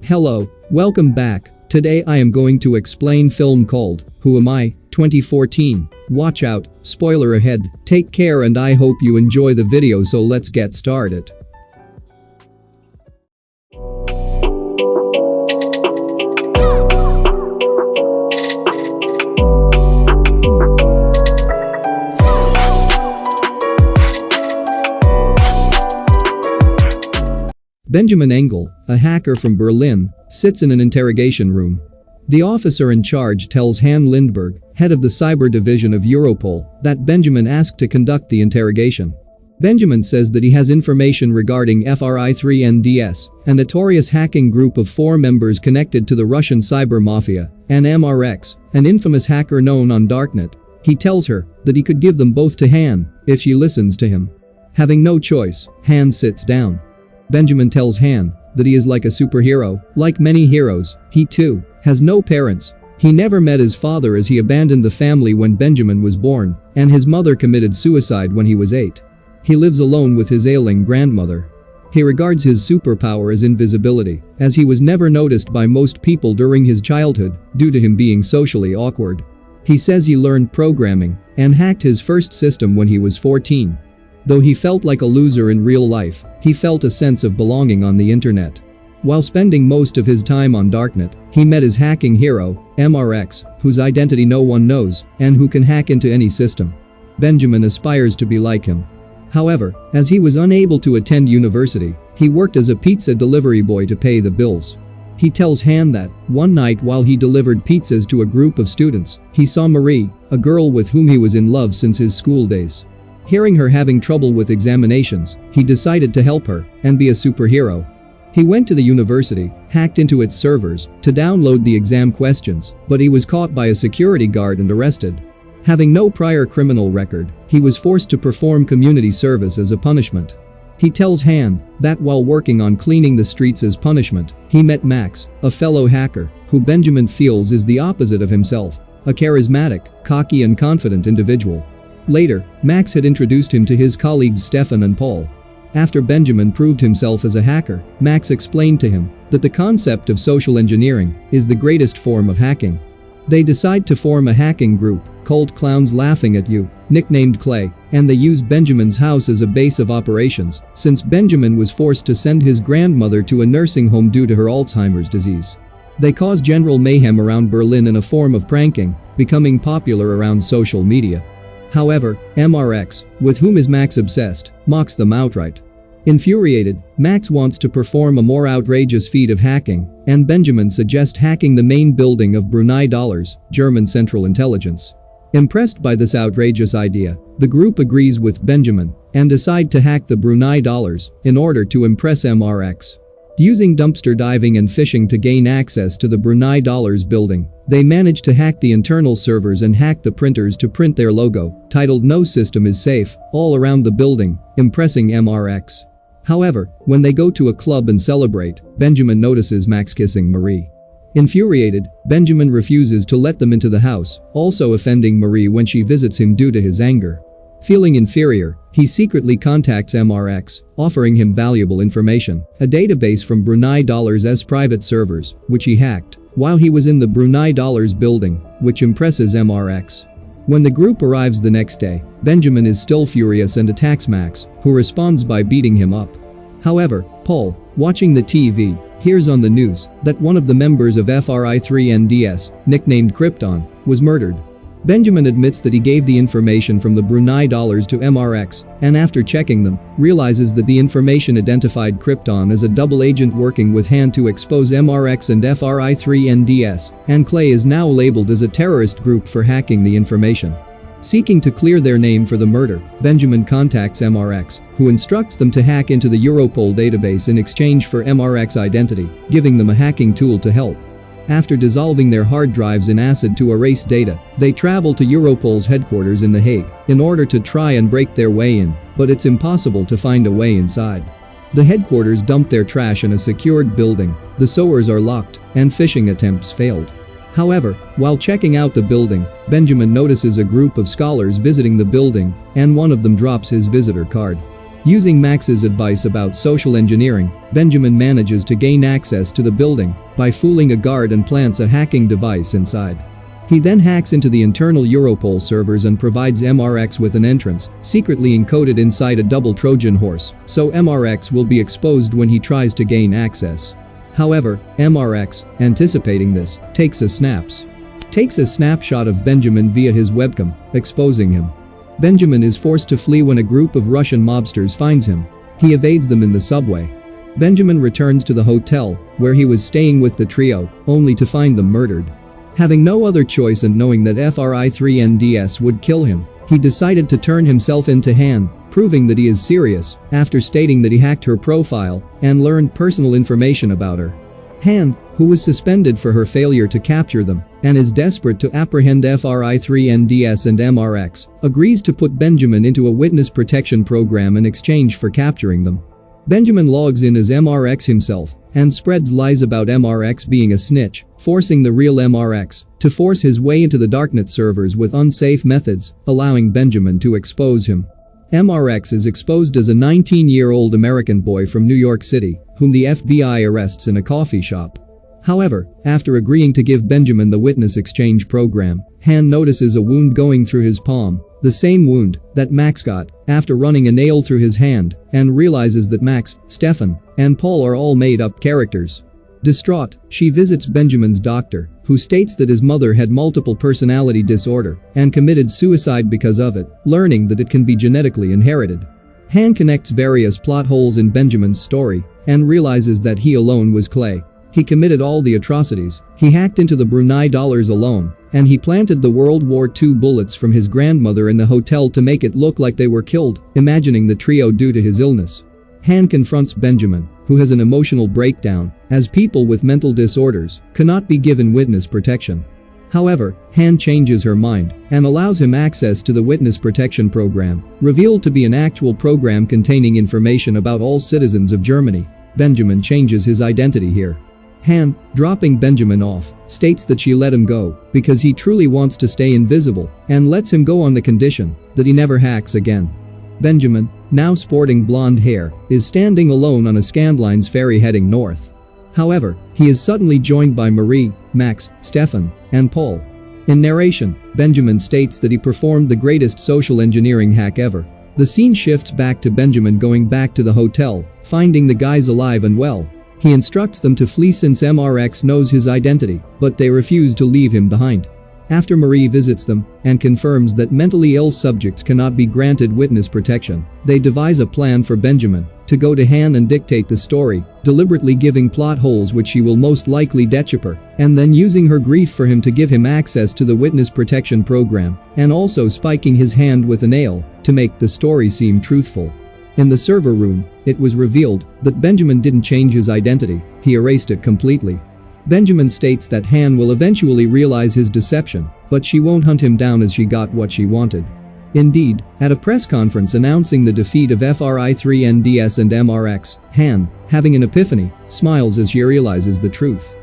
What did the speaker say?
Hello, welcome back. Today I am going to explain film called Who Am I? 2014. Watch out, spoiler ahead, take care and I hope you enjoy the video, so let's get started. Benjamin Engel, a hacker from Berlin, sits in an interrogation room. The officer in charge tells Han Lindberg, head of the cyber division of Europol, that Benjamin asked to conduct the interrogation. Benjamin says that he has information regarding FRI3NDS, a notorious hacking group of 4 members connected to the Russian cyber mafia, and MRX, an infamous hacker known on Darknet. He tells her that he could give them both to Han if she listens to him. Having no choice, Han sits down. Benjamin tells Han that he is like a superhero. Like many heroes, he too has no parents. He never met his father as he abandoned the family when Benjamin was born, and his mother committed suicide when he was 8. He lives alone with his ailing grandmother. He regards his superpower as invisibility, as he was never noticed by most people during his childhood due to him being socially awkward. He says he learned programming and hacked his first system when he was 14. Though he felt like a loser in real life, he felt a sense of belonging on the internet. While spending most of his time on Darknet, he met his hacking hero, MRX, whose identity no one knows and who can hack into any system. Benjamin aspires to be like him. However, as he was unable to attend university, he worked as a pizza delivery boy to pay the bills. He tells Han that, one night while he delivered pizzas to a group of students, he saw Marie, a girl with whom he was in love since his school days. Hearing her having trouble with examinations, he decided to help her and be a superhero. He went to the university, hacked into its servers to download the exam questions, but he was caught by a security guard and arrested. Having no prior criminal record, he was forced to perform community service as a punishment. He tells Han that while working on cleaning the streets as punishment, he met Max, a fellow hacker, who Benjamin feels is the opposite of himself, a charismatic, cocky and confident individual. Later, Max had introduced him to his colleagues Stefan and Paul. After Benjamin proved himself as a hacker, Max explained to him that the concept of social engineering is the greatest form of hacking. They decide to form a hacking group called Clowns Laughing at You, nicknamed Clay, and they use Benjamin's house as a base of operations since Benjamin was forced to send his grandmother to a nursing home due to her Alzheimer's disease. They cause general mayhem around Berlin in a form of pranking, becoming popular around social media. However, MRX, with whom is Max obsessed, mocks them outright. Infuriated, Max wants to perform a more outrageous feat of hacking, and Benjamin suggests hacking the main building of Brunei Dollars, German Central Intelligence. Impressed by this outrageous idea, the group agrees with Benjamin and decide to hack the Brunei Dollars in order to impress MRX. Using dumpster diving and phishing to gain access to the Brunei Dollars building, they manage to hack the internal servers and hack the printers to print their logo, titled "No System is Safe," all around the building, impressing MRX. However, when they go to a club and celebrate, Benjamin notices Max kissing Marie. Infuriated, Benjamin refuses to let them into the house, also offending Marie when she visits him due to his anger. Feeling inferior, he secretly contacts MRX, offering him valuable information, a database from Brunei Dollars' private servers, which he hacked while he was in the Brunei Dollars building, which impresses MRX. When the group arrives the next day, Benjamin is still furious and attacks Max, who responds by beating him up. However, Paul, watching the TV, hears on the news that one of the members of FRI3NDS, nicknamed Krypton, was murdered. Benjamin admits that he gave the information from the Brunei Dollars to MRX, and after checking them, realizes that the information identified Krypton as a double agent working with Han to expose MRX and FRI3NDS, and Clay is now labeled as a terrorist group for hacking the information. Seeking to clear their name for the murder, Benjamin contacts MRX, who instructs them to hack into the Europol database in exchange for MRX identity, giving them a hacking tool to help. After dissolving their hard drives in acid to erase data, they travel to Europol's headquarters in The Hague in order to try and break their way in, but it's impossible to find a way inside. The headquarters dump their trash in a secured building, the sewers are locked, and phishing attempts failed. However, while checking out the building, Benjamin notices a group of scholars visiting the building, and one of them drops his visitor card. Using Max's advice about social engineering, Benjamin manages to gain access to the building by fooling a guard and plants a hacking device inside. He then hacks into the internal Europol servers and provides MRX with an entrance, secretly encoded inside a double Trojan horse, so MRX will be exposed when he tries to gain access. However, MRX, anticipating this, takes a snapshot of Benjamin via his webcam, exposing him. Benjamin is forced to flee when a group of Russian mobsters finds him. He evades them in the subway. Benjamin returns to the hotel, where he was staying with the trio, only to find them murdered. Having no other choice and knowing that FRI-3NDS would kill him, he decided to turn himself in to Han, proving that he is serious, after stating that he hacked her profile and learned personal information about her. Han, who was suspended for her failure to capture them and is desperate to apprehend FRI-3NDS and MRX, agrees to put Benjamin into a witness protection program in exchange for capturing them. Benjamin logs in as MRX himself and spreads lies about MRX being a snitch, forcing the real MRX to force his way into the darknet servers with unsafe methods, allowing Benjamin to expose him. MRX is exposed as a 19-year-old American boy from New York City, whom the FBI arrests in a coffee shop. However, after agreeing to give Benjamin the witness exchange program, Han notices a wound going through his palm, the same wound that Max got after running a nail through his hand, and realizes that Max, Stefan, and Paul are all made-up characters. Distraught, she visits Benjamin's doctor, who states that his mother had multiple personality disorder and committed suicide because of it, learning that it can be genetically inherited. Han connects various plot holes in Benjamin's story and realizes that he alone was Clay. He committed all the atrocities, he hacked into the Brunei dollars alone, and he planted the World War II bullets from his grandmother in the hotel to make it look like they were killed, imagining the trio due to his illness. Han confronts Benjamin, who has an emotional breakdown, as people with mental disorders cannot be given witness protection. However, Han changes her mind and allows him access to the witness protection program, revealed to be an actual program containing information about all citizens of Germany. Benjamin changes his identity here. Han, dropping Benjamin off, states that she let him go because he truly wants to stay invisible and lets him go on the condition that he never hacks again. Benjamin, now sporting blonde hair, is standing alone on a Scandlines ferry heading north. However, he is suddenly joined by Marie, Max, Stefan, and Paul. In narration, Benjamin states that he performed the greatest social engineering hack ever. The scene shifts back to Benjamin going back to the hotel, finding the guys alive and well. He instructs them to flee since MRX knows his identity, but they refuse to leave him behind. After Marie visits them and confirms that mentally ill subjects cannot be granted witness protection, they devise a plan for Benjamin to go to Han and dictate the story, deliberately giving plot holes which she will most likely dechuper, and then using her grief for him to give him access to the witness protection program, and also spiking his hand with a nail to make the story seem truthful. In the server room, it was revealed that Benjamin didn't change his identity, he erased it completely. Benjamin states that Han will eventually realize his deception, but she won't hunt him down as she got what she wanted. Indeed, at a press conference announcing the defeat of FRI-3NDS and MRX, Han, having an epiphany, smiles as she realizes the truth.